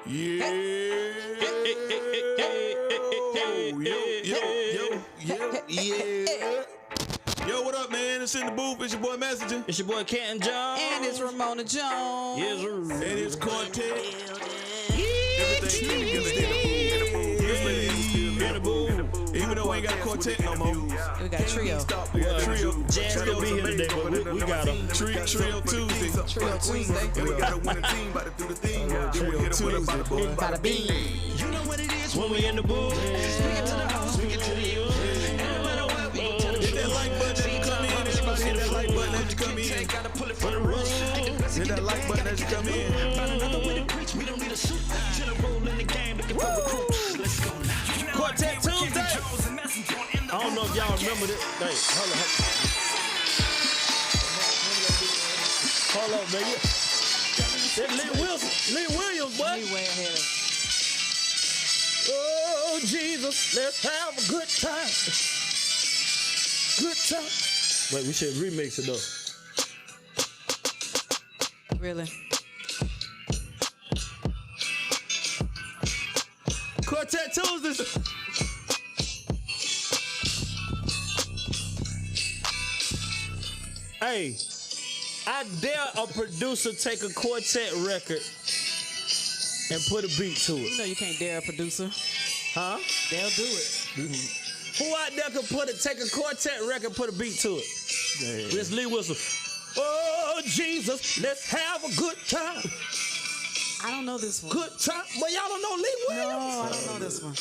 Yeah. Yo, what up, man? It's in the booth. It's your boy Messenja. It's your boy Canton Jones. And it's Ramona Jones. Yes, sir. And it's Quartet. Everything in the booth. Even though we ain't got a quartet no more. We got trio. We got trio. Jazz still be here today, but we got a Trio Tuesday. Trio Tuesday. And we got a winning team about to do the thing. Trio Tuesday, boy. Bada bing. You know what it is when we in the booth. Speak it to the house, speak it to the youth. And no matter what, we tell Hit that like button as you come in. Everybody hit that like button as you come in. gotta pull it for the rush. Hit that like button as you come in. Find another way to preach, we don't need a suit. General in the game, looking for recruits. Let's go now. Quartet Tuesday. I don't know if y'all remember this. Hey, hold on, baby. That's Lee Williams, boy. We way ahead of. Oh, Jesus, let's have a good time. Good time. Wait, we should remix it, though. Really? Quartet Tuesday. Hey, I dare a producer take a quartet record and put a beat to You it. know you can't dare a producer. Huh? They'll do it. Who out there could take a quartet record and put a beat to it? It's Lee Wilson. Oh, Jesus, let's have a good time. I don't know this one. Good time. But y'all don't know Lee No, Williams? I don't know this one.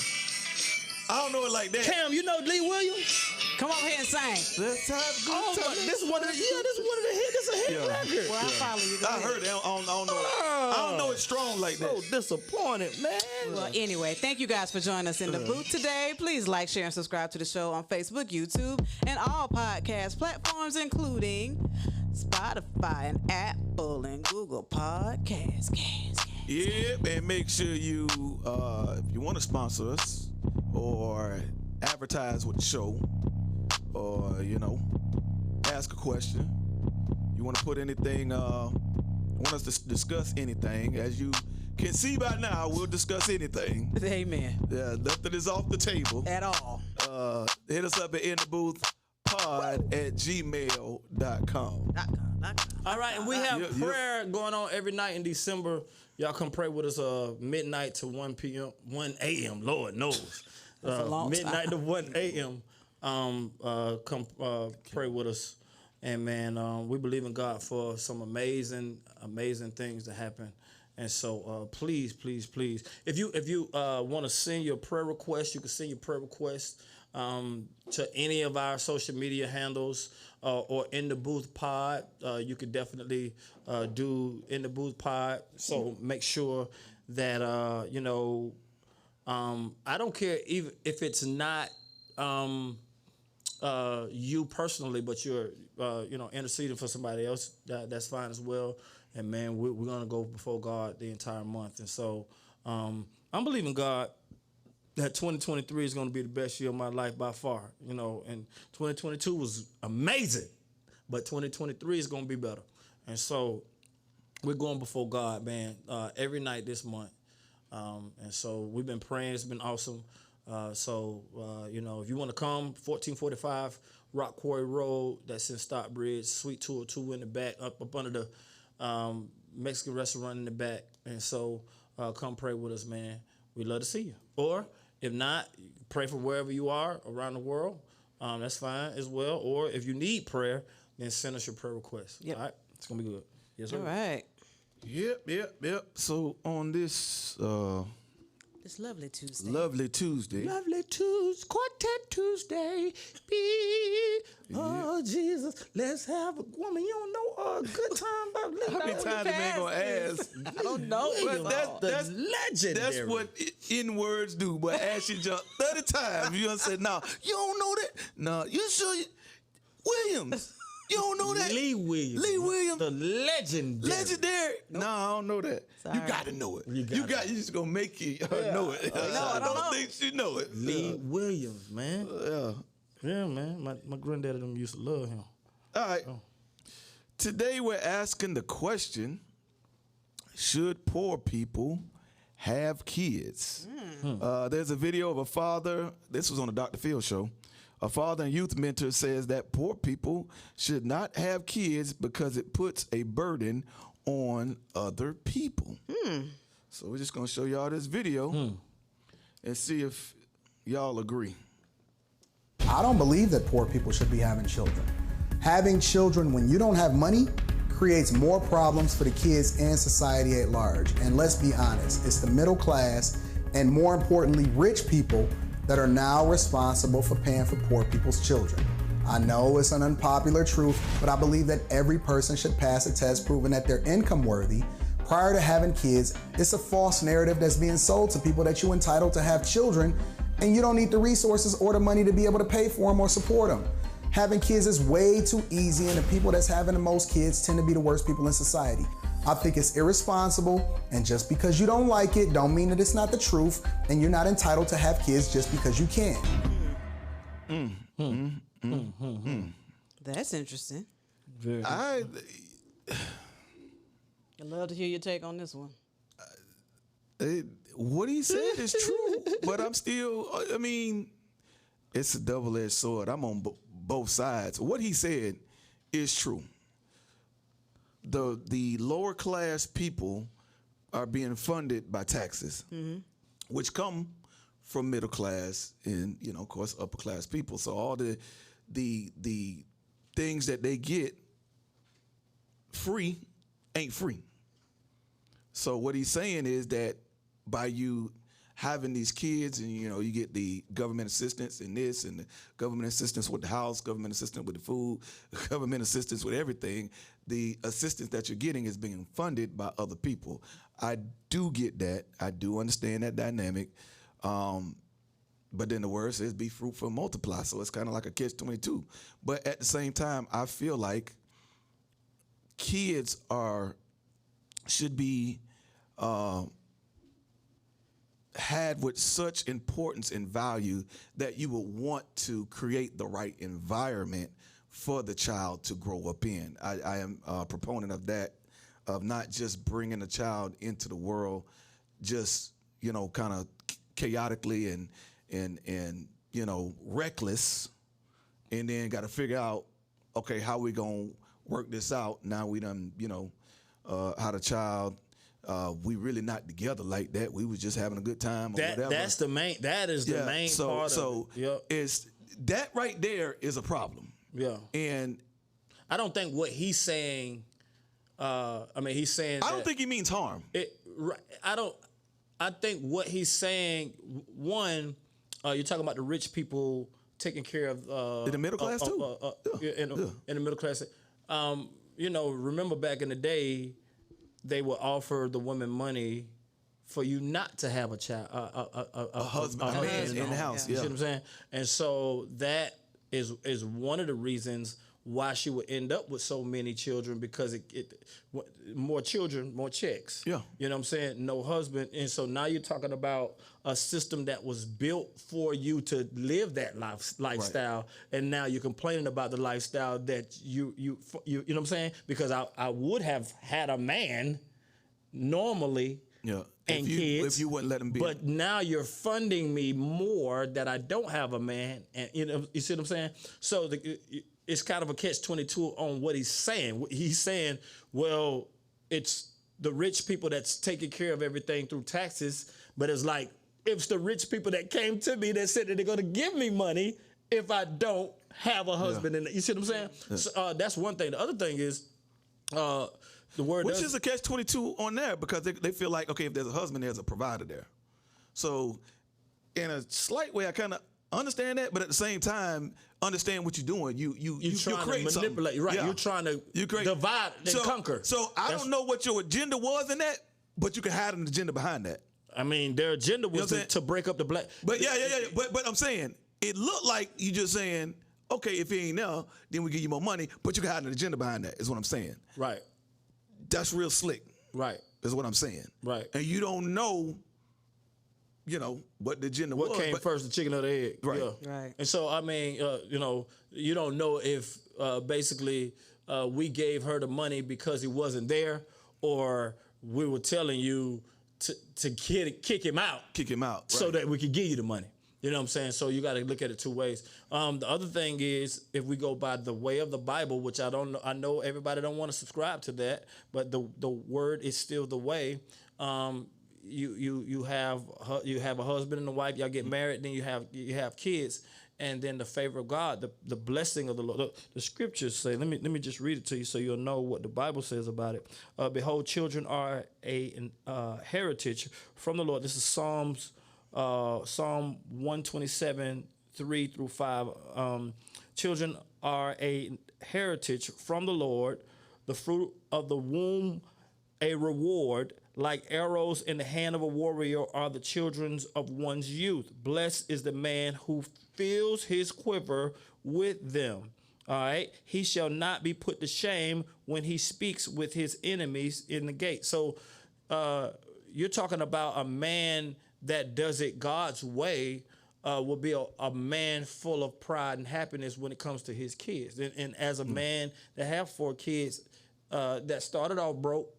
I don't know it like that. Cam, you know Lee Williams? Come over here and sing. Let's have a good Oh, time. this is one of the hits. This is a hit record. Well, I follow you. Go I ahead. heard it. I don't know it. I don't know it's strong like that. So disappointed, man. Well, anyway, thank you guys for joining us in the booth today. Please like, share, and subscribe to the show on Facebook, YouTube, and all podcast platforms, including Spotify and Apple and Google Podcasts. Yeah, and make sure you, if you want to sponsor us or advertise with the show, or ask a question, you want to put anything, want us to discuss anything, as you can see by now, we'll discuss anything. Amen. Yeah, nothing is off the table. At all. Hit us up at intheboothpod@gmail.com. All right, and we have prayer going on every night in December. Y'all come pray with us midnight to 1 p.m., 1 a.m., Lord knows. That's a long midnight time. to 1 a.m. Come pray with us. And, man, we believe in God for some amazing things to happen. And so please, if you want to send your prayer request, you can send your prayer request to any of our social media handles or In the Booth Pod. You could definitely do In the Booth Pod. So make sure that I don't care even if it's not you personally, but you're interceding for somebody else. That's fine as well. And man, we're gonna go before God the entire month. And so I'm believing God that 2023 is gonna be the best year of my life by far. And 2022 was amazing, but 2023 is gonna be better. And so we're going before God, man, every night this month. And so we've been praying. It's been awesome. If you want to come, 1445 Rock Quarry Road, that's in Stockbridge, Suite 202 in the back, up under the Mexican restaurant in the back. And so come pray with us, man. We'd love to see you. Or if not, pray for wherever you are around the world. That's fine as well. Or if you need prayer, then send us your prayer request. Yep. All right? It's going to be good. Yes, sir. All right. Yep. So on this It's lovely Tuesday. lovely Tuesday, Quartet Tuesday. Oh, Jesus, let's have a woman. You don't know a good time about how many times the man gonna ask? I don't know. But that's legendary. That's what in words do. But ask you jump 30 times, you gonna say, "No, you don't know that. No, you sure? Williams, you don't know that. Lee Williams. The legendary. No, I don't know that. Sorry. You got to know it. You just gonna make you know it. I don't know. think she know it. Lee Williams, man. Yeah, man. My granddaddy them used to love him. All right. Today we're asking the question, should poor people have kids. There's a video of a father. This was on the Dr. Phil show. A father and youth mentor says that poor people should not have kids because it puts a burden on other people. So we're just going to show y'all this video and see if y'all agree. I don't believe that poor people should be having children. Having children when you don't have money creates more problems for the kids and society at large. And let's be honest, it's the middle class and, more importantly, rich people that are now responsible for paying for poor people's children. I know it's an unpopular truth, but I believe that every person should pass a test proving that they're income worthy prior to having kids. It's a false narrative that's being sold to people that you're entitled to have children and you don't need the resources or the money to be able to pay for them or support them. Having kids is way too easy, and the people that's having the most kids tend to be the worst people in society. I think it's irresponsible, and just because you don't like it don't mean that it's not the truth, and you're not entitled to have kids just because you can. That's interesting. I'd love to hear your take on this one. What he said is true, but I'm still, I mean, it's a double-edged sword. I'm on both sides. What he said is true. The lower class people are being funded by taxes, which come from middle class and, you know, of course, upper class people. So all the things that they get free ain't free. So what he's saying is that by you having these kids and, you know, you get the government assistance in this and the government assistance with the house, government assistance with the food, government assistance with everything, the assistance that you're getting is being funded by other people. I do get that. I do understand that dynamic. But then the word says be fruitful and multiply. So it's kind of like a catch-22. But at the same time, I feel like kids should be had with such importance and value that you would want to create the right environment for the child to grow up in. I am a proponent of that, of not just bringing a child into the world just, you know, kind of chaotically and you know, reckless, and then got to figure out, okay, how we gonna work this out? Now we done, you know, had a child. We really not together like that. We was just having a good time or whatever. That is the main part of it. Yep. It's that right there is a problem. Yeah. And I don't think what he's saying, he's saying I don't think he means harm. I think what he's saying, one, you're talking about the rich people taking care of in the middle class too. In the middle class. You know, remember back in the day, they would offer the woman money for you not to have a child, a husband, a man in the house. You see what I'm saying? And so that is one of the reasons why she would end up with so many children, because more children, more checks. Yeah. You know what I'm saying? No husband. And so now you're talking about a system that was built for you to live that lifestyle. Right. And now you're complaining about the lifestyle that you know what I'm saying? Because I would have had a man normally. Yeah. And kids, if you wouldn't let him be. But now you're funding me more that I don't have a man. And you know, you see what I'm saying? So it's kind of a catch-22 on what he's saying. He's saying, well, it's the rich people that's taking care of everything through taxes, but it's like, it's the rich people that came to me that said that they're going to give me money if I don't have a husband. Yeah. You see what I'm saying? Yeah. So, that's one thing. The other thing is, the word which is a catch-22 on there, because they feel like, okay, if there's a husband, there's a provider there. So in a slight way, I kind of understand that, but at the same time, understand what you're doing. You're trying to manipulate, right? Yeah. You're trying to divide and conquer. So I don't know what your agenda was in that, but you can hide an agenda behind that. I mean, their agenda was to break up the black. But yeah. But I'm saying it looked like you just saying, okay, if he ain't there, then we give you more money, but you can hide an agenda behind that. Is what I'm saying. Right. That's real slick. Right. Is what I'm saying. Right. And you don't know, you know, what the agenda was. What came first, the chicken or the egg? Right. Yeah. Right. And so, I mean, you know, you don't know if basically we gave her the money because he wasn't there, or we were telling you to kick him out. Kick him out. So right. that we could give you the money. You know what I'm saying? So you got to look at it two ways. The other thing is, if we go by the way of the Bible, which I don't know, I know everybody don't want to subscribe to that, but the word is still the way. You have a husband and a wife. Y'all get married, then you have kids, and then the favor of God, the blessing of the Lord. The scriptures say. Let me just read it to you so you'll know what the Bible says about it. Behold, children are a heritage from the Lord. This is Psalm 127, 3-5. Children are a heritage from the Lord, the fruit of the womb a reward. Like arrows in the hand of a warrior are the children of one's youth. Blessed is the man who fills his quiver with them. All right. He shall not be put to shame when he speaks with his enemies in the gate. So you're talking about a man that does it God's way will be a man full of pride and happiness when it comes to his kids. And as a man that have 4 kids that started off broke,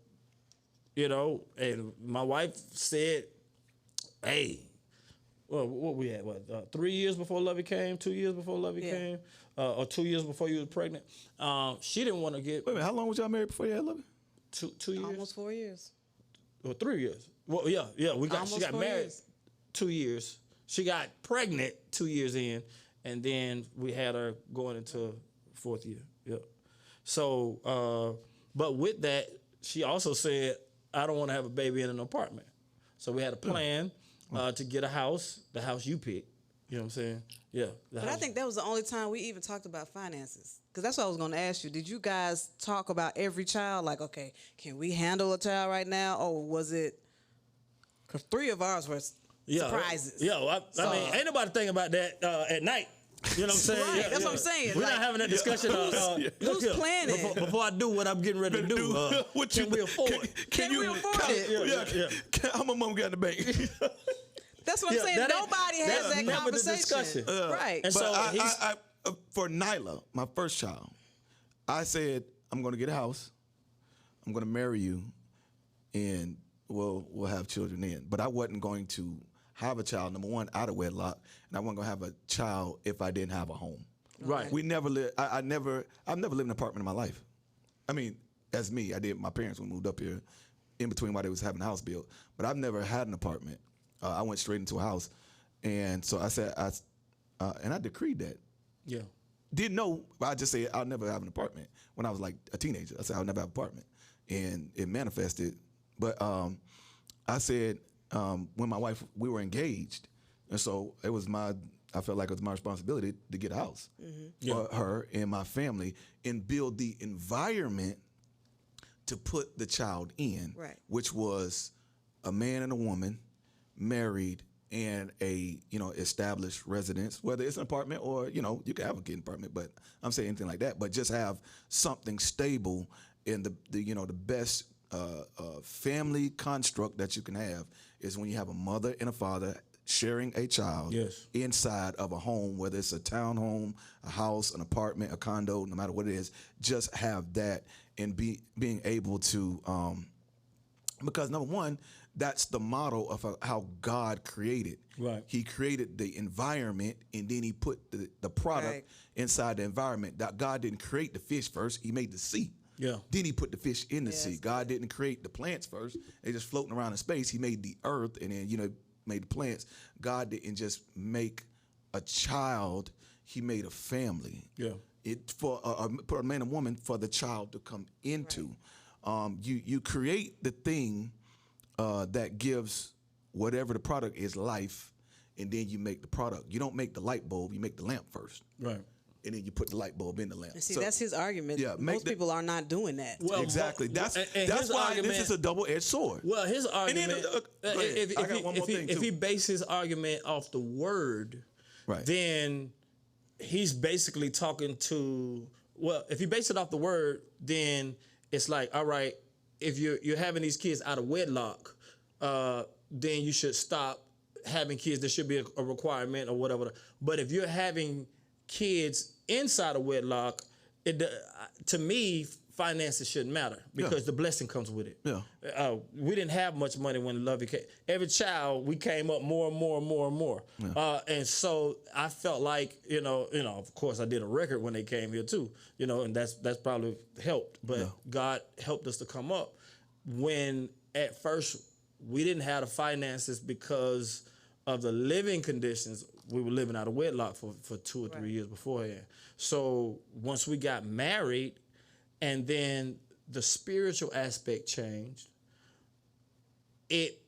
you know, and my wife said, hey, well, what we had, 3 years before Lovey came, 2 years before Lovey came, or 2 years before you was pregnant. She didn't want to get. Wait a minute, how long was y'all married before you had Lovey? 2 years? Almost 4 years. Or 3 years. Well, yeah. She got married 2 years. She got pregnant 2 years in, and then we had her going into 4th year. Yep. So, but with that, she also said, I don't want to have a baby in an apartment. So we had a plan to get a house, the house you picked. You know what I'm saying? Yeah. But I think that was the only time we even talked about finances. Because that's what I was going to ask you. Did you guys talk about every child? Like, okay, can we handle a child right now? Or was it... Because 3 of ours were surprises. Yeah, I mean, ain't nobody thinking about that at night. You know what I'm saying? Right, that's what I'm saying. We're not having that discussion. Who's planning? Before I do what I'm getting ready to do, can we afford? Can we afford it? How much money we got in the bank? That's what I'm saying. Nobody has that conversation. Right. And but so I for Nyla, my first child, I said, I'm going to get a house. I'm going to marry you, and we'll have children then. But I wasn't going to have a child, number one, out of wedlock, and I wasn't gonna have a child if I didn't have a home. Right. We never lived. I've never lived in an apartment in my life. I mean, as me, I did. My parents when moved up here, in between while they was having a house built. But I've never had an apartment. I went straight into a house, and so I said, and I decreed that. Yeah. Didn't know. I just said I'll never have an apartment when I was like a teenager. I said I'll never have an apartment, and it manifested. But I said. When my wife, we were engaged, and so I felt like it was my responsibility to get a house for her and my family and build the environment to put the child in, which was a man and a woman, married, and a established residence, whether it's an apartment or you can have a kid apartment, but I'm saying anything like that, but just have something stable in the best family construct that you can have is when you have a mother and a father sharing a child inside of a home, whether it's a townhome, a house, an apartment, a condo, no matter what it is, just have that and being able to, because number one, that's the model of how God created. Right. He created the environment and then he put the product inside the environment. That God didn't create the fish first, he made the sea. Yeah. Then he put the fish in the sea. God didn't create the plants first. They just floating around in space. He made the earth and then, made the plants. God didn't just make a child. He made a family. Yeah. For a man and woman for the child to come into. Right. You create the thing that gives whatever the product is life, and then you make the product. You don't make the light bulb. You make the lamp first. Right. And then you put the light bulb in the lamp. See, that's his argument. Yeah, most people are not doing that. Well, exactly. That's why argument, this is a double-edged sword. Well, his argument, if he bases his argument off the word, then he's basically talking to, if he bases it off the word, then it's like, all right, if you're having these kids out of wedlock, then you should stop having kids. There should be a requirement or whatever. But if you're having kids inside of wedlock, to me, finances shouldn't matter because the blessing comes with it. Yeah. We didn't have much money when Lovey came. Every child, we came up more and more and more and more. Yeah. And so I felt like, of course I did a record when they came here too, and that's probably helped. But God helped us to come up when at first we didn't have the finances because of the living conditions. We were living out of wedlock for 2 or 3 years beforehand. So once we got married, and then the spiritual aspect changed, it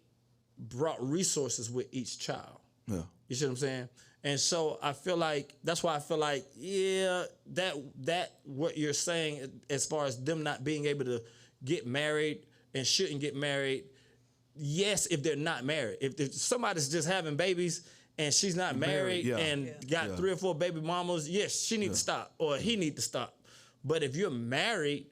brought resources with each child. Yeah. You see what I'm saying? And so I feel like, that's why I feel like, that what you're saying as far as them not being able to get married and shouldn't get married, yes, if they're not married. If somebody's just having babies and she's not married and got 3 or 4 baby mamas, yes, she needs to stop or he needs to stop. But if you're married,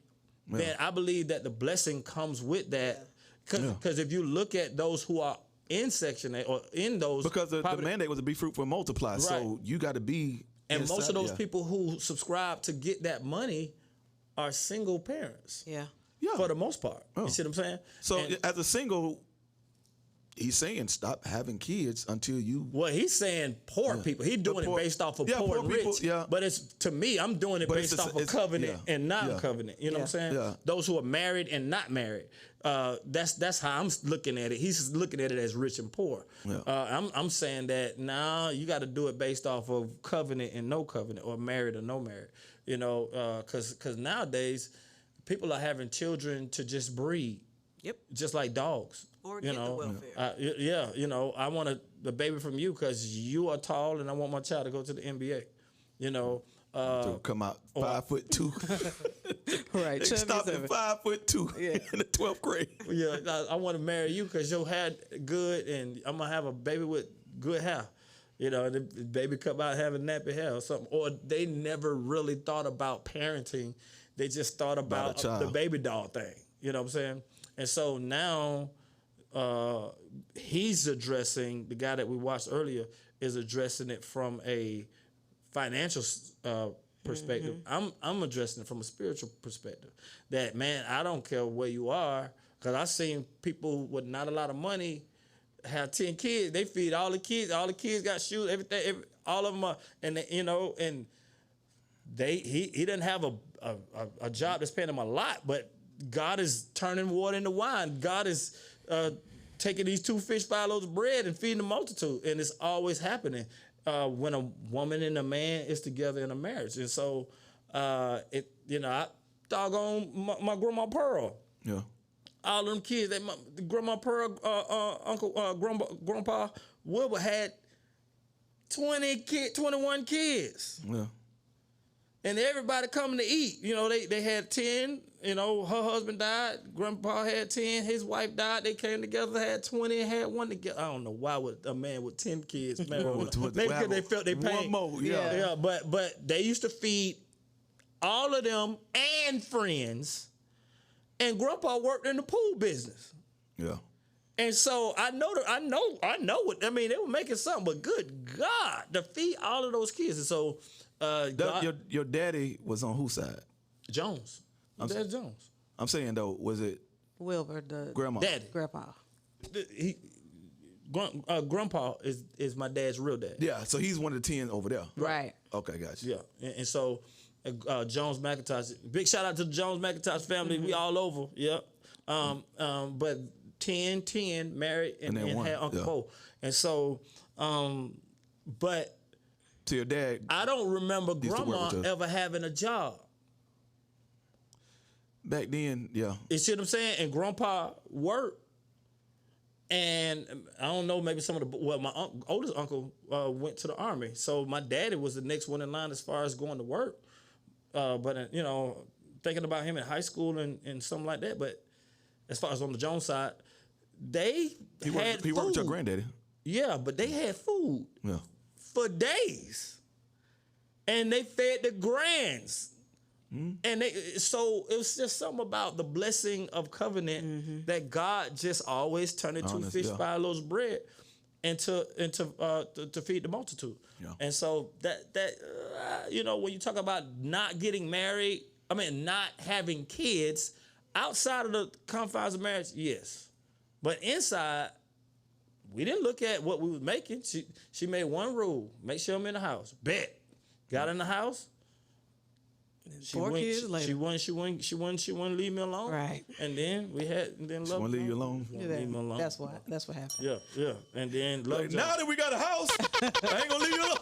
then I believe that the blessing comes with that. Because if you look at those who are in Section 8 or in those... Because the mandate was to be fruitful and multiply. Right. So you got to be... And most of those people who subscribe to get that money are single parents. Yeah. For the most part. You see what I'm saying? So as a single... He's saying stop having kids until you... Well, he's saying poor people. He's doing it based off of poor and rich. But it's, to me, I'm doing it based off of covenant and non-covenant. You know what I'm saying? Yeah. Those who are married and not married. That's how I'm looking at it. He's looking at it as rich and poor. Yeah. I'm saying that now you got to do it based off of covenant and no covenant, or married or no married. Because nowadays, people are having children to just breed. Yep. Just like dogs. Or get the welfare. I want a baby from you because you are tall, and I want my child to go to the NBA. To come out 5'2". Right. They stopped at 5'2" in the 12th grade. Yeah, I want to marry you because your hair good, and I'm gonna have a baby with good hair. And the baby come out having nappy hair or something. Or they never really thought about parenting. They just thought about the baby doll thing. You know what I'm saying? And so now he's addressing, the guy that we watched earlier is addressing it from a financial perspective. I'm addressing it from a spiritual perspective. That, man, I don't care where you are, because I've seen people with not a lot of money have 10 kids. They feed all the kids. All the kids got shoes, everything. All of them are, and and he doesn't have a job that's paying him a lot, but God is turning water into wine. God is taking these 2 fish, 5 loaves of bread and feeding the multitude. And it's always happening when a woman and a man is together in a marriage. And so, I doggone my grandma Pearl. Yeah. All them kids, grandma Pearl, Grandpa Wilbur had 21 kids. Yeah. And everybody coming to eat. They had 10. Her husband died. Grandpa had 10. His wife died. They came together, had 20, and had one together. I don't know why would a man with 10 kids. Maybe because they felt they pain. One more. Yeah. But they used to feed all of them and friends. And Grandpa worked in the pool business. Yeah. And so I know what. I mean, they were making something, but good God, to feed all of those kids. And so. Your daddy was on whose side? Jones. Dad Jones. I'm saying though, was it Wilbur, the grandma? Daddy. Grandpa. Grandpa is my dad's real dad. Yeah, so he's one of the 10 over there. Right. Okay, gotcha. Yeah, and so Jones McIntosh. Big shout out to the Jones McIntosh family. We all over. Yeah. But 10 married and had Uncle Bo. And so, but. To your dad. I don't remember Grandma ever having a job. Back then, yeah. You see what I'm saying? And Grandpa worked. And I don't know, maybe my oldest uncle went to the Army. So my daddy was the next one in line as far as going to work. But thinking about him in high school and something like that. But as far as on the Jones side, he had food. He worked with your granddaddy. Yeah, but they had food. Yeah. For days, and they fed the grands, and so it was just something about the blessing of covenant that God just always turned into 2 fish, 5 loaves of bread, and to feed the multitude. Yeah. And so that when you talk about not getting married not having kids outside of the confines of marriage, yes. But inside, we didn't look at what we was making. She made one rule: make sure I'm in the house. Bet. Got in the house. She 4 kids later. She wouldn't leave me alone. Right. And then love. Won't leave you alone. Leave me alone. That's what happened. Yeah. And then love. Like, now that we got a house, I ain't gonna leave you alone.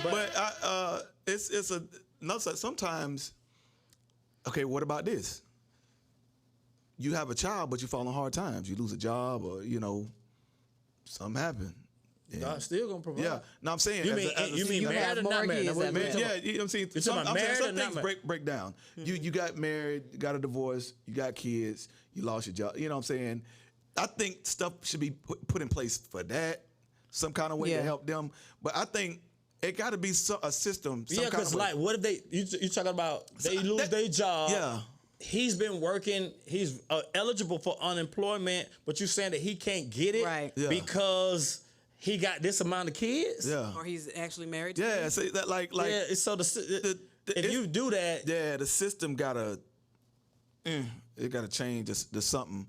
But it's a no. Sometimes, okay. What about this? You have a child, but you fall on hard times. You lose a job, or something happened. God's still gonna provide. Yeah, no, I'm saying. You mean you married have or not more married? kids That's what than you're Yeah, you know what I'm saying. You're talking about married or Some not things break down. You got married, got a divorce, you got kids, you lost your job. You know what I'm saying? I think stuff should be put in place for that, some kind of way to help them. But I think it got to be a system. Yeah, because like, what if you talking about they lose their job? Yeah. He's been working. He's eligible for unemployment, but you saying that he can't get it Right. Yeah. because he got this amount of kids? Yeah. Or he's actually married to Yeah. you. See that like Yeah. So if you do that, yeah, the system gotta change to something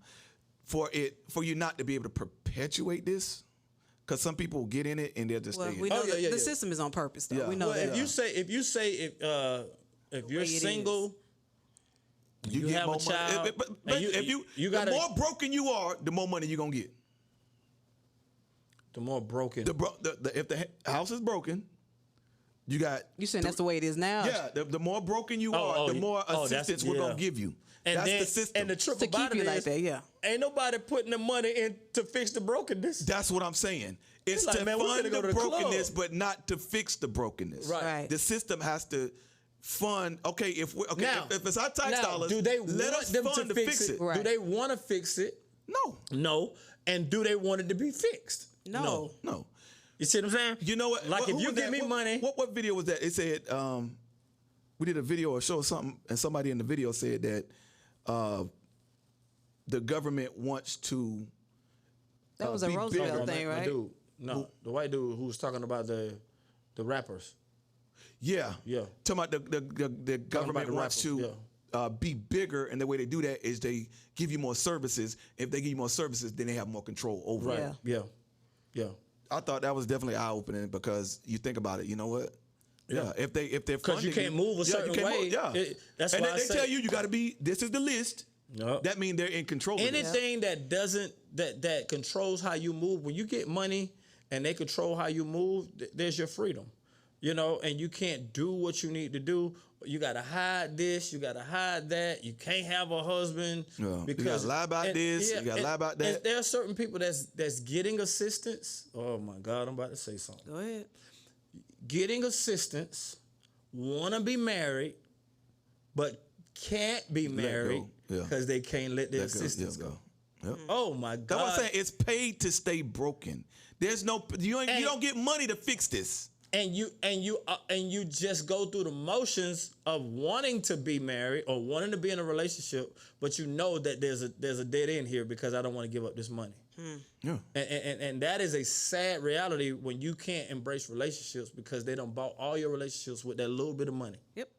for you not to be able to perpetuate this. Because some people get in it and they'll just Well, stay we in it. know yeah, the system is on purpose, though. Yeah. We know well, that. if you say if you're way it single, you get have more a child, money. But and if you the the more broken you are, the more money you're gonna get. the more broken. If the house is broken, you got. You saying that's the way it is now? Yeah, the more broken you are, the more assistance we're gonna give you. And that's then, the system. And the trick To about keep you it like is, that, yeah. ain't nobody putting the money in to fix the brokenness. That's what I'm saying. It's like, to man, we're fund gonna go the to the brokenness, club. but not to fix the brokenness. Right. The system has to fund. Okay, if Now, if it's our tax dollars, do they let want us them fund to fix it? Right. Do they want to fix it? No, No. And do they want it to be fixed? No. no. You see what I'm saying? You know what? Like who if you was give that? me money, What video was that? It said we did a video or show something, and somebody in the video said that the government wants to. That was a be Roosevelt bigger. thing, right? Dude, no, the white dude who was talking about the rappers. Yeah. Yeah. Talking about the government the wants rappers, to be bigger, and the way they do that is they give you more services. If they give you more services, then they have more control over Right. it. Yeah. I thought that was definitely eye-opening because you think about it. You know what? Yeah. If they're Because you funding can't move a certain way. That's and why they I say, tell you got to be. This is the list. Yep. That means they're in control. Of it. anything that doesn't that controls how you move. When you get money and they control how you move, there's your freedom. And you can't do what you need to do. You gotta hide this. You gotta hide that. You can't have a husband Yeah. because You gotta lie about this. You gotta lie about that. There are certain people that's getting assistance. Oh my God, I'm about to say something. Go ahead. Getting assistance, wanna be married, but can't be married go. Yeah. because they can't let their Let go. assistance Yeah, go. Yep. Oh my God. That's what I'm saying. It's paid to stay broken. There's no. You don't get money to fix this. And you just go through the motions of wanting to be married or wanting to be in a relationship, but you know that there's a dead end here because I don't want to give up this money. Yeah. And that is a sad reality when you can't embrace relationships because they done bought all your relationships with that little bit of money. Yep.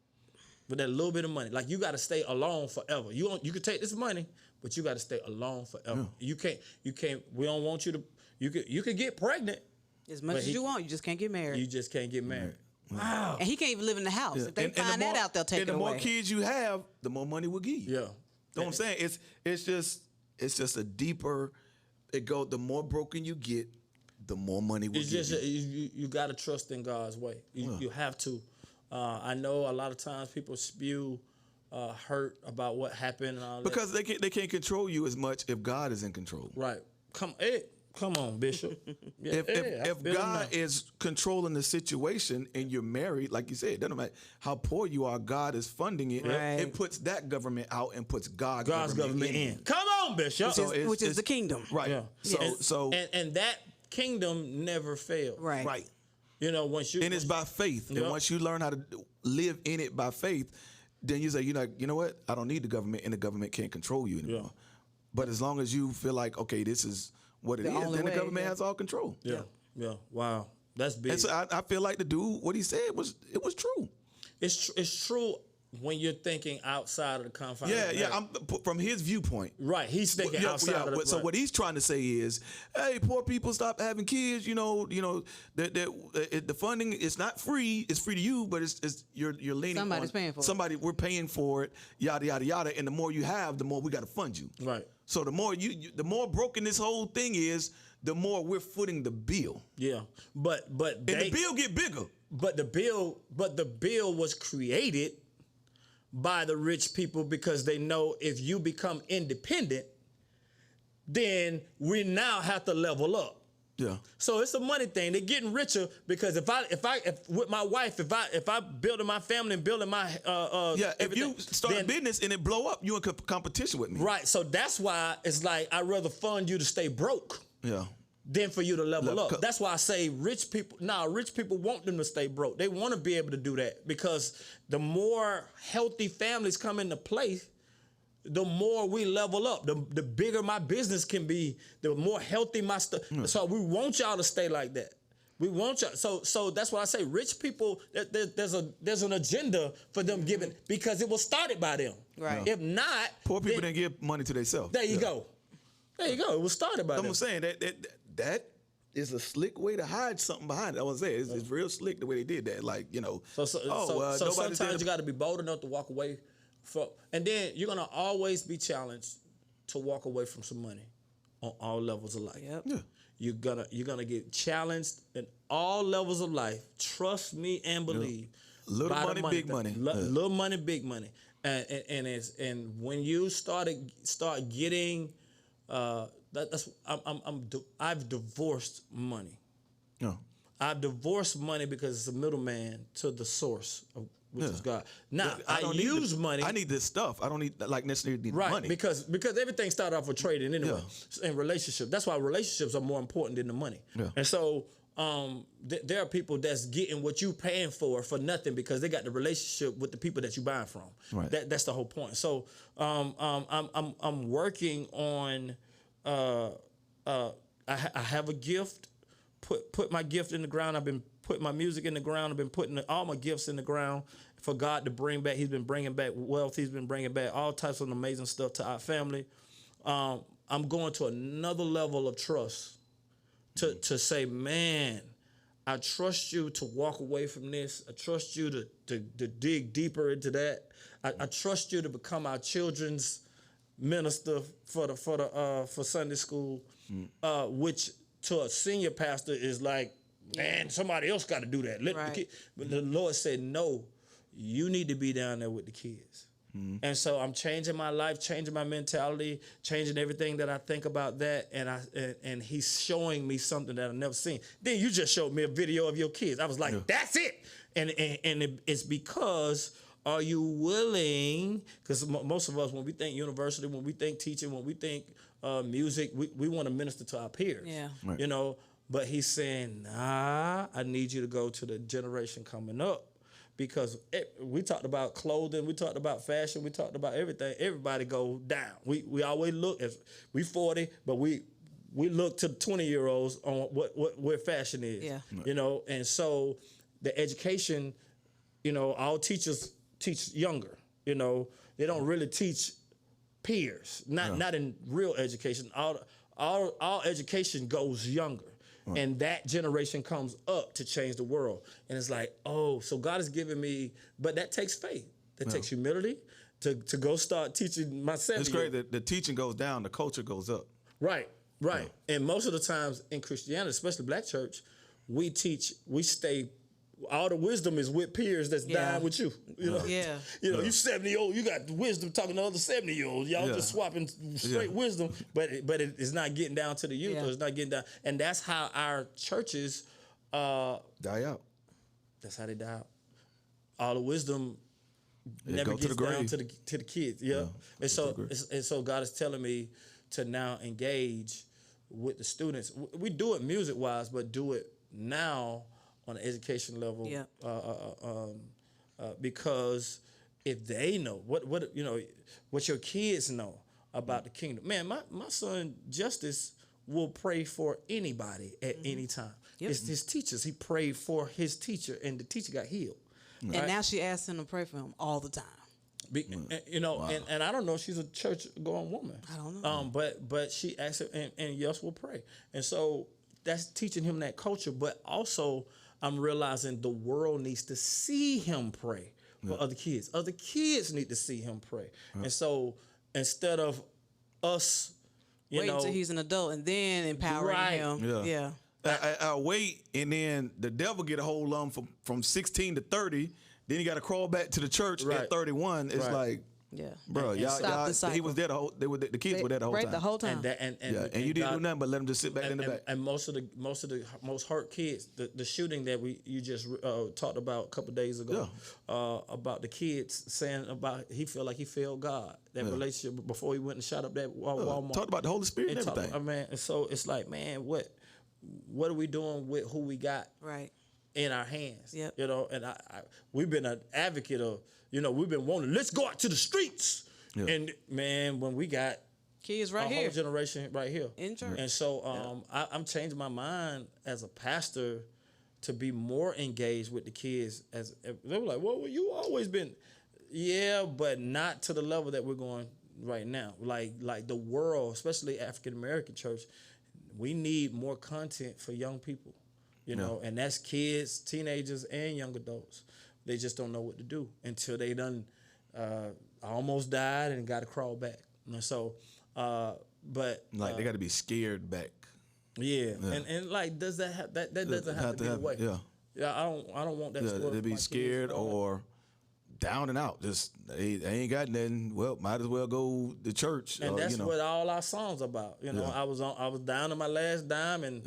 With that little bit of money, like you got to stay alone forever. You could take this money, but you got to stay alone forever. You can't. We don't want you to. You could get pregnant. As much as you want, you just can't get married. You just can't get married. Wow. And he can't even live in the house. If they And find that out, they'll take it And the more away. kids you have, the more money we'll give you. Yeah. You know what I'm saying? It's just a deeper. The more broken you get, the more money we'll It's give just you. you got to trust in God's way. You have to. I know a lot of times people spew hurt about what happened and all Because they can't control you as much if God is in control. that. Right. Come on, Bishop. Yeah, If God is controlling the situation and you're married, like you said, it doesn't matter how poor you are, God is funding it. Right. It puts that government out and puts God's government in. Come on, Bishop. Which is the kingdom. Right. Yeah. So and that kingdom never fails. Right. right. Once you And it's by faith. Yep. And once you learn how to live in it by faith, then you say, you know what? I don't need the government, and the government can't control you anymore. Yeah. But as long as you feel like, okay, this is what it The is, only then the way, government yeah. has all control. Yeah. Wow. That's big. And so I feel like the dude, what he said was true. It's true when you're thinking outside of the confines. Yeah. I'm from his viewpoint. Right. He's thinking outside of the. So what he's trying to say is, hey, poor people, stop having kids. The funding is not free. It's free to you, but it's you're leaning. Somebody's paying for it. We're paying for it. Yada yada yada. And the more you have, the more we got to fund you. Right. So the more the more broken this whole thing is, the more we're footing the bill. Yeah. But and the bill get bigger. But the bill was created by the rich people because they know if you become independent, then we now have to level up. Yeah. So it's a money thing. They're getting richer because if with my wife, if I building my family and building my if you start a business and it blow up, you in competition with me. Right. So that's why it's like I'd rather fund you to stay broke. Yeah. Than for you to level up. That's why I say rich people want them to stay broke. They want to be able to do that because the more healthy families come into place, the more we level up. The bigger my business can be, the more healthy my stuff. So we want y'all to stay like that. We want y'all. So that's why I say rich people, there's an agenda for them giving because it was started by them. Right. If not, poor people didn't give money to themselves. There you go. There you go. It was started by them. I'm saying that is a slick way to hide something behind it. I was saying it's real slick the way they did that. Like, So sometimes you got to be bold enough to walk away and then you're gonna always be challenged to walk away from some money on all levels of life. Yep. Yeah. You're gonna get challenged in all levels of life. Trust me and believe. Little money, big money. Little money, big money. And when you start getting I've divorced money. Yeah. I've divorced money because it's a middleman to the source, which is God. Now I use money. I need this stuff. I don't necessarily need right, money. Because everything started off with trading anyway. In relationship. That's why relationships are more important than the money. Yeah. And so there are people that's getting what you paying for nothing because they got the relationship with the people that you buying from. Right. That's the whole point. So I'm working on. I have a gift. Put my gift in the ground. I've been putting my music in the ground. I've been putting all my gifts in the ground for God to bring back. He's been bringing back wealth. He's been bringing back all types of amazing stuff to our family. I'm going to another level of trust to say, man, I trust you to walk away from this. I trust you to dig deeper into that. I trust you to become our children's minister for Sunday school, which to a senior pastor is like, man, somebody else got to do that. But the Lord said, no, you need to be down there with the kids. And so I'm changing my life, changing my mentality, changing everything that I think about that. And he's showing me something that I've never seen. Then you just showed me a video of your kids. I was like, that's it. And it's because, are you willing? Because most of us, when we think university, when we think teaching, when we think music, we want to minister to our peers. Yeah. Right. But he's saying, nah, I need you to go to the generation coming up. Because we talked about clothing, we talked about fashion, we talked about everything. Everybody go down. We always look as we 40, but we look to 20-year-olds on where fashion is. Yeah. Right. And so the education, all teachers teach younger. They don't really teach peers. Not in real education. All education goes younger. Right. And that generation comes up to change the world. And it's like, oh, so God has given me, but that takes faith. That takes humility to go start teaching my 7-year-old. It's great that the teaching goes down, the culture goes up. Right. Yeah. And most of the times in Christianity, especially Black church, we stay, all the wisdom is with peers that's dying with you. You 70-year-old, you got wisdom talking to other 70-year-olds. Y'all just swapping straight wisdom, but it's not getting down to the youth. Or it's not getting down, and that's how our churches die out. That's how they die out. All the wisdom never gets down to the kids. And so God is telling me to now engage with the students. We do it music wise, but do it now on an education level, because if they know what your kids know about the kingdom, man, my son Justice will pray for anybody at any time. It's his teachers. He prayed for his teacher, and the teacher got healed. And now she asks him to pray for him all the time. And I don't know if she's a church going woman. I don't know. But she asked him, and yes, we'll pray. And so that's teaching him that culture. But also, I'm realizing the world needs to see him pray for other kids. Other kids need to see him pray. And so instead of us, wait until he's an adult and then empowering him. Yeah. I wait, and then the devil get a hold of him from 16 to 30. Then he got to crawl back to the church at 31. It's like, bro, y'all he was there the kids were there the whole time. The whole time. And you didn't do nothing but let them just sit back in the back. And most of the most hurt kids, the shooting that you just talked about a couple of days ago, about the kids saying about he felt like he failed God, that relationship before he went and shot up that Walmart. Talked about the Holy Spirit and everything. And so it's like, man, what are we doing with who we got? Right. In our hands, Yep. And we've been an advocate of, we've been wanting, let's go out to the streets. And man, when we got kids right here, whole generation right here in church. And so I'm changing my mind as a pastor to be more engaged with the kids. As they were like, well, you always been, but not to the level that we're going right now. Like the world, especially African American church, we need more content for young people. And that's kids, teenagers, and young adults. They just don't know what to do until they done almost died and got to crawl back. And so, but they got to be scared back. Yeah. And like, does that doesn't have to be the way? Yeah. I don't want that. Yeah, they be scared or down and out. Just they ain't got nothing. Well, might as well go to church. And that's what all our songs about. I was down to my last dime, and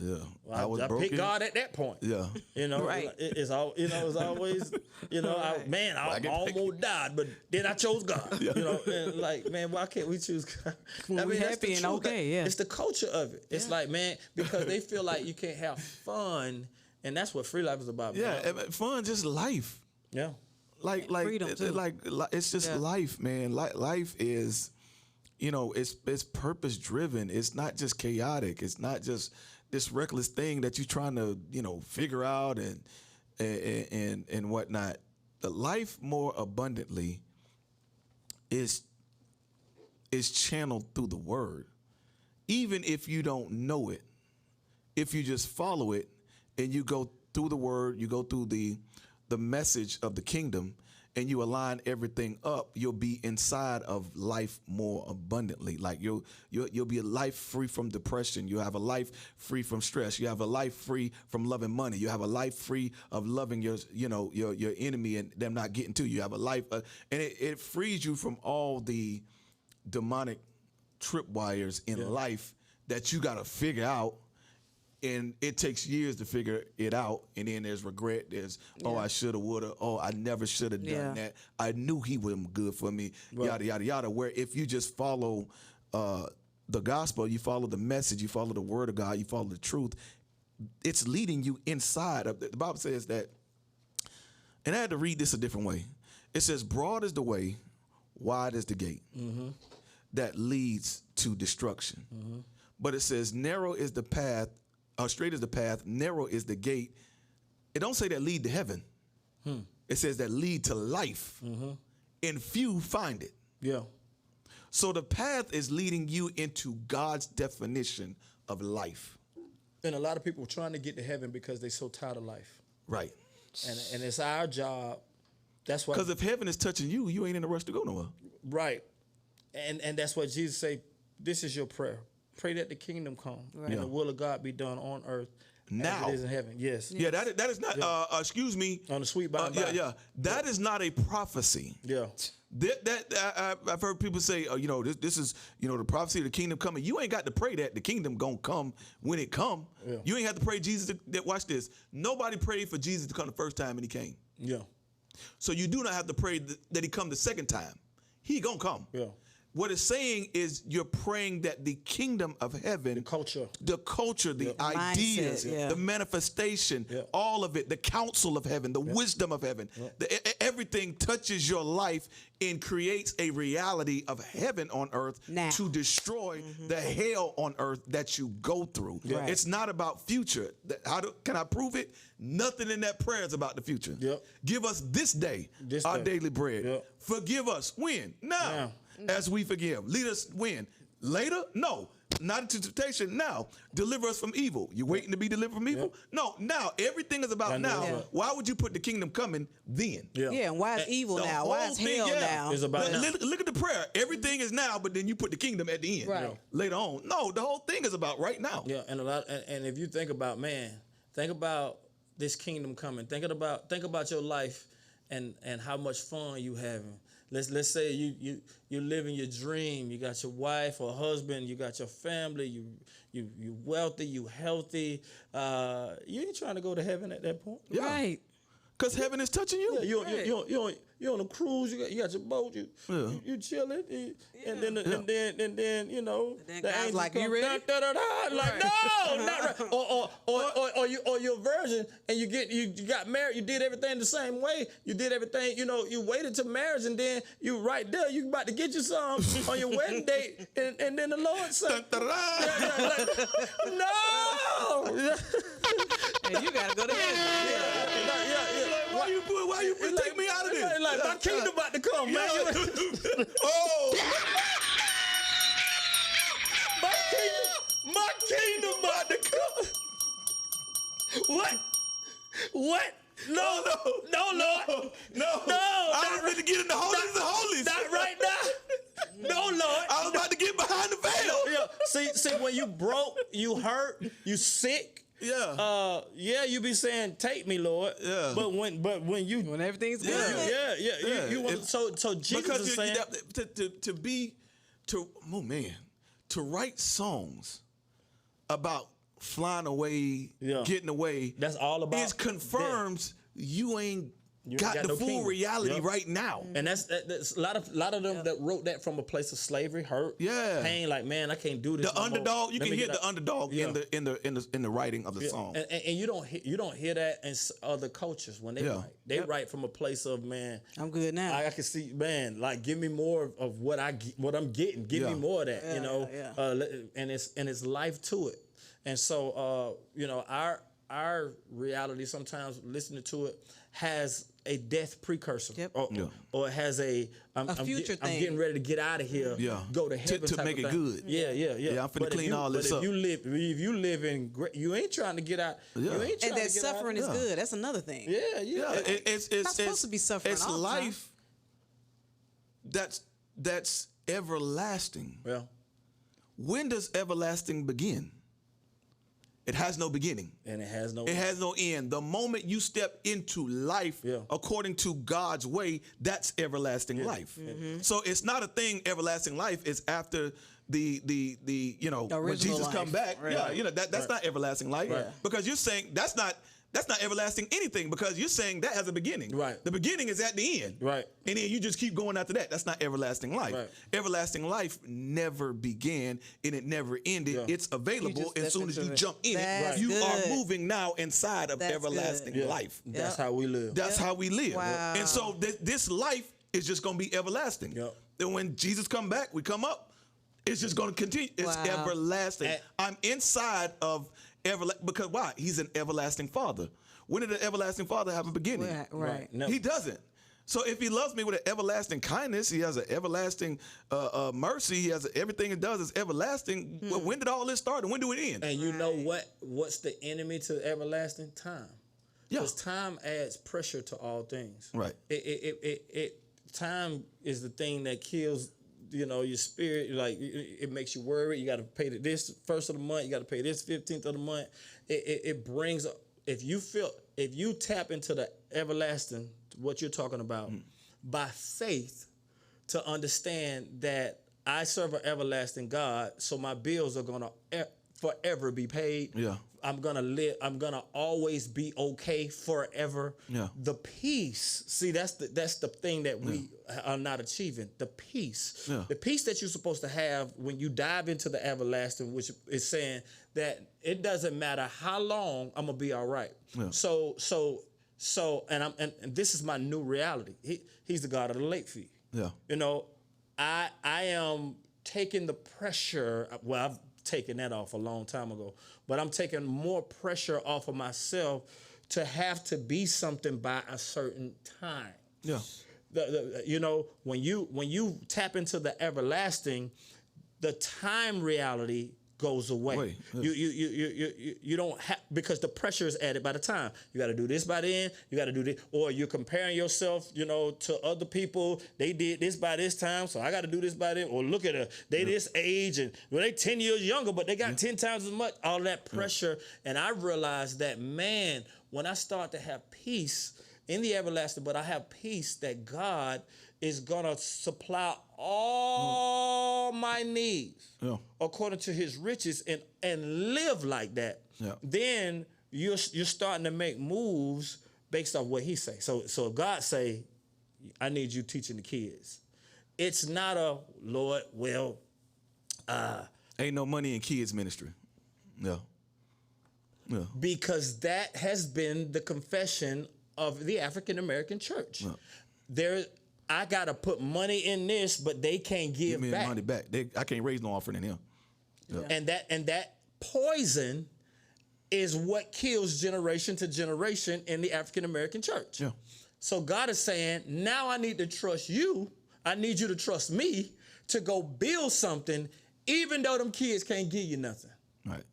I picked God at that point. Yeah, right. It's all it's always I almost died, but then I chose God. And like, man, why can't we choose God? We're happy and okay. Yeah, it's the culture of it. It's like, man, because they feel like you can't have fun, and that's what free life is about. Yeah, man. Fun, just life. Yeah. Like it's just life, man. Life is, it's purpose driven. It's not just chaotic. It's not just this reckless thing that you're trying to, figure out and whatnot. The life more abundantly is channeled through the word. Even if you don't know it, if you just follow it and you go through the word, you go through the message of the kingdom, and you align everything up, you'll be inside of life more abundantly. Like you'll be a life free from depression. You have a life free from stress. You have a life free from loving money. You have a life free of loving your enemy and them not getting to you. You have a life, and it frees you from all the demonic tripwires in life that you got to figure out. And it takes years to figure it out. And then there's regret. There's, I should have, would have. Oh, I never should have done that. I knew he wasn't good for me. Right. Yada, yada, yada. Where if you just follow the gospel, you follow the message, you follow the word of God, you follow the truth, it's leading you inside of the Bible says that, and I had to read this a different way. It says, broad is the way, wide is the gate that leads to destruction. But it says, narrow is the path, straight is the path, narrow is the gate. It don't say that lead to heaven. It says that lead to life. And few find it. Yeah. So the path is leading you into God's definition of life. And a lot of people are trying to get to heaven because they're so tired of life. Right. And it's our job. That's why. Because if heaven is touching you, you ain't in a rush to go nowhere. Right. And that's what Jesus say, this is your prayer. Pray that the kingdom come and the will of God be done on earth now. As it is in heaven. Yes. Yeah, that is not, excuse me. On the sweet by and by. That is not a prophecy. Yeah. I've heard people say, this is, the prophecy of the kingdom coming. You ain't got to pray that the kingdom gonna come when it come. Yeah. You ain't have to pray Jesus. Watch this. Nobody prayed for Jesus to come the first time and he came. Yeah. So you do not have to pray that he come the second time. He gonna come. Yeah. What it's saying is you're praying that the kingdom of heaven, the culture, the ideas, mindset, the manifestation, all of it, the counsel of heaven, the wisdom of heaven, everything touches your life and creates a reality of heaven on earth to destroy the hell on earth that you go through. Right. It's not about future. Can I prove it? Nothing in that prayer is about the future. Give us this day our daily bread. Forgive us. When? Now. As we forgive. Lead us when? Later? No. Not into temptation. Now. Deliver us from evil. You waiting to be delivered from evil? No. Now. Everything is about now. Why would you put the kingdom coming then? And why is evil now? Why is hell now? It's about now. Look at the prayer. Everything is now, but then you put the kingdom at the end. Later on. No, the whole thing is about right now. Yeah, and and if you think about, think about this kingdom coming. Think about your life and how much fun you having. Let's say you living your dream. You got your wife or husband. You got your family. You wealthy. You healthy. You ain't trying to go to heaven at that point. Yeah. Right. Because heaven is touching you. Yeah, you're on a cruise. You got your boat. You chilling. And then you know. And then the God's angels like, come, you ready? Like no, not right. Or you're a virgin and you got married. You did everything the same way. You did everything. You waited till marriage and then you right there. You about to get you some on your wedding date and then the Lord said, no. And you gotta go to heaven. Why you take me out of this? Like my kingdom about to come, man. My kingdom about to come. What? No, Lord. No. I was ready to get in the holies of holies. Not right now. No, Lord. I was about to get behind the veil. Yeah. See, when you broke, you hurt, you sick. You be saying, "Take me, Lord." Yeah. But when everything's good. You want, so Jesus is saying to write songs about flying away, getting away. That's all about. It confirms you ain't got the full kingdom. reality right now. And that's a lot of them that wrote that from a place of slavery, hurt, pain. Like, man, I can't do this. The underdog, you can hear the underdog in the writing of the song. And you don't hear that in other cultures when they write. They write from a place of, man, I'm good now. I can see, man, like, give me more of what I'm getting. Give me more of that, and it's life to it. And so, our reality sometimes listening to it has a death precursor, or it has I'm future thing. I'm getting ready to get out of here, go to heaven to make it good. Yeah, I'm finna clean all this up. If you live in great, you ain't trying to get out. You ain't trying and that suffering is good. That's another thing. It's not supposed to be suffering. It's all life. That's everlasting. Well, when does everlasting begin? It has no beginning. And it has no end. The moment you step into life according to God's way, that's everlasting life. Mm-hmm. So it's not a thing, everlasting life. It's after the when Jesus life. come back. Right. That's not everlasting life. Right. Because you're saying that's not everlasting anything, because you're saying that has a beginning. Right. The beginning is at the end. Right. And then you just keep going after that. That's not everlasting life. Right. Everlasting life never began and it never ended. Yeah. It's available as soon as you jump in it. You are moving now inside of everlasting life. That's how we live. That's how we live. Wow. And so this life is just going to be everlasting. Yep. Then when Jesus come back, we come up, it's just going to continue. It's everlasting. I'm inside of because why? He's an everlasting Father. When did the everlasting Father have a beginning? Right. No. He doesn't. So if he loves me with an everlasting kindness, he has an everlasting mercy. He has everything he does is everlasting. Well, when did all this start and when do it end? And you know what's the enemy to everlasting? Time. Because time adds pressure to all things. Right. Time is the thing that kills your spirit. Like, it makes you worry. You got to pay this first of the month. You got to pay this 15th of the month. It brings, if you tap into the everlasting, what you're talking about, by faith, to understand that I serve an everlasting God, so my bills are going to forever be paid. Yeah. I'm gonna always be okay forever. Yeah. The peace. See, that's the thing that we are not achieving. The peace. Yeah. The peace that you're supposed to have when you dive into the everlasting, which is saying that it doesn't matter how long, I'm gonna be all right. Yeah. So and this is my new reality. He's the God of the late fee. Yeah. You know, I am taking the pressure. Well, I've taken that off a long time ago, but I'm taking more pressure off of myself to have to be something by a certain time. Yeah. You know, when you tap into the everlasting, the time reality goes away. You don't have, because the pressure is added by the time. You got to do this by then. You got to do this, or you're comparing yourself, you know, to other people. They did this by this time, so I got to do this by then. Or look at her, they this age, and well, they 10 years younger, but they got 10 times as much. All that pressure, and I realized that, man, when I start to have peace in the everlasting, but I have peace that God is gonna supply all my needs according to His riches, and live like that. Yeah. Then you're starting to make moves based off what He say. So if God say, I need you teaching the kids, it's not a Lord. Well, ain't no money in kids ministry. Yeah. Yeah. Because that has been the confession of the African American church. Yeah. I gotta put money in this, but they can't give me back. Money back. I can't raise no offering in here. Yeah. And that poison is what kills generation to generation in the African American church. Yeah. So God is saying, now I need to trust you. I need you to trust me to go build something, even though them kids can't give you nothing. Right.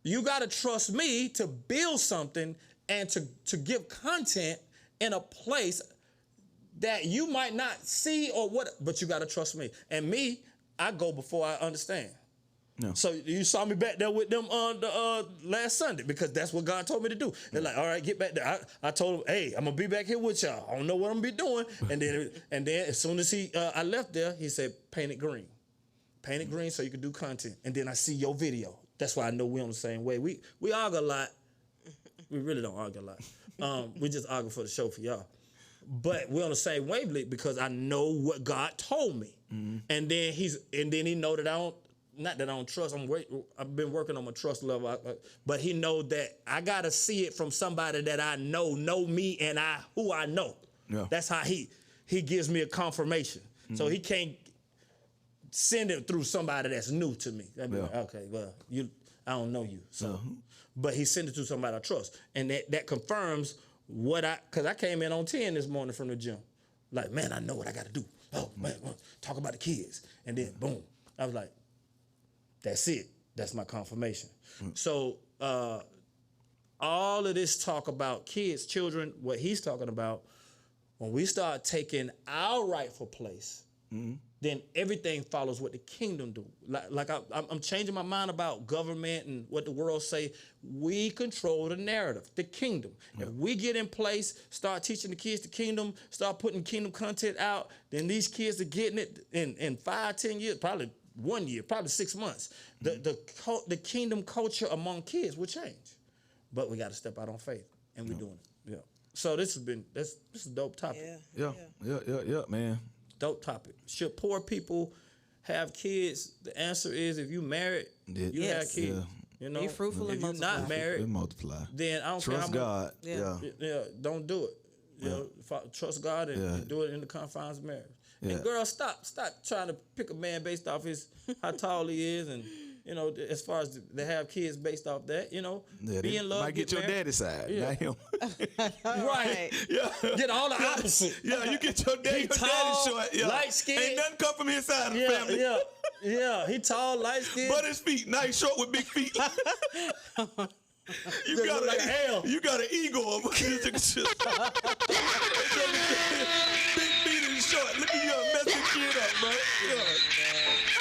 You gotta trust me to build something and to give content in a place that you might not see or what, but you got to trust me. And me, I go before I understand. No. So you saw me back there with them on the last Sunday, because that's what God told me to do. They're like, all right, get back there. I told them, hey, I'm gonna be back here with y'all. I don't know what I'm gonna be doing. And then as soon as I left there, he said, paint it green. Paint it green so you can do content. And then I see your video. That's why I know we're on the same way. We argue a lot. We really don't argue a lot. We just argue for the show for y'all. But we're on the same wavelength because I know what God told me. Mm-hmm. And then he know that I don't trust. I've been working on my trust level. But he know that I gotta see it from somebody that I know me, and who I know. Yeah. That's how he gives me a confirmation. Mm-hmm. So he can't send it through somebody that's new to me. That'd be like, okay, well, I don't know you. So, but he sent it to somebody I trust, and that confirms because I came in on 10 this morning from the gym. Like, man, I know what I got to do. Oh, man, talk about the kids. And then, boom. I was like, that's it. That's my confirmation. So all of this talk about kids, children, what he's talking about, when we start taking our rightful place, then everything follows what the kingdom do. Like I'm changing my mind about government and what the world say. We control the narrative, the kingdom. Yeah. If we get in place, start teaching the kids the kingdom, start putting kingdom content out, then these kids are getting it in 5, 10 years, probably 1 year, probably 6 months. The kingdom culture among kids will change. But we got to step out on faith, and we're doing it. Yeah. So this is a dope topic. Yeah, man. Dope topic. Should poor people have kids? The answer is, if you married, you have kids. Yeah. You know, be fruitful and multiply. If you're not married, multiply. Then I don't trust care God. Yeah, don't do it. You know, trust God and do it in the confines of marriage. Yeah. And girls, stop trying to pick a man based off how tall he is, and you know, as far as they have kids based off that, you know, be in love. Might get your daddy side, not him. Right. Yeah. Get all the opposite. Yeah, you get your daddy. Your tall, daddy short. Yeah. Light skin. Ain't nothing come from his side of the family. Yeah. He tall, light skin. But his feet, nice, short with big feet. You got an ego. Big feet and short. Look at you messing kid up, bro.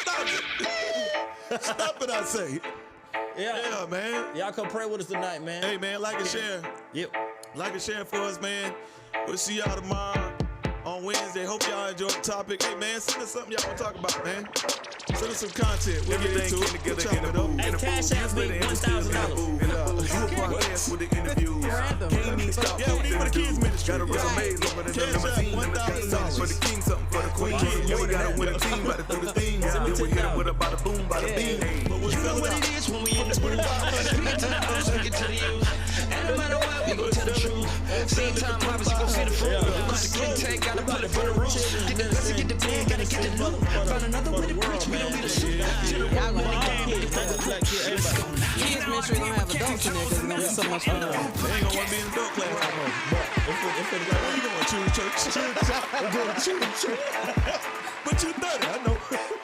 Stop it. Stop it, I say. Yeah, man. Y'all come pray with us tonight, man. Hey, man, like and share. Yep. Like and share for us, man. We'll see y'all tomorrow on Wednesday. Hope y'all enjoyed the topic. Hey, man, send us something y'all want to talk about, man. Send us some content. We'll get into it. Hey, Cash App me $1,000. Do a podcast with the interviews. Can't even stop. Yeah, we for the kids ministry. Got a resume over the limousine. Got something for the king, something for the queen. Yeah, we got a winning team, about to do the thing. Then we hit them with a bada boom, bada bing. You know what it is when we in the booth. Speak it to the us, speak it to the youth. And no matter what, we gon' tell the truth. Same time harvest, you gon' see the fruit. Cause the king tank, gotta put it for the roof. Get the blessing, get the bag, gotta get the loot. Find another way to preach, we don't need a suit. Y'all gonna kids ministry gonna have adults in there because it's gonna be so much fun. They ain't gonna want to be in the adult class no more. Where you going? Children's church? Children's church. I'm going to children's church. But you 30, I know.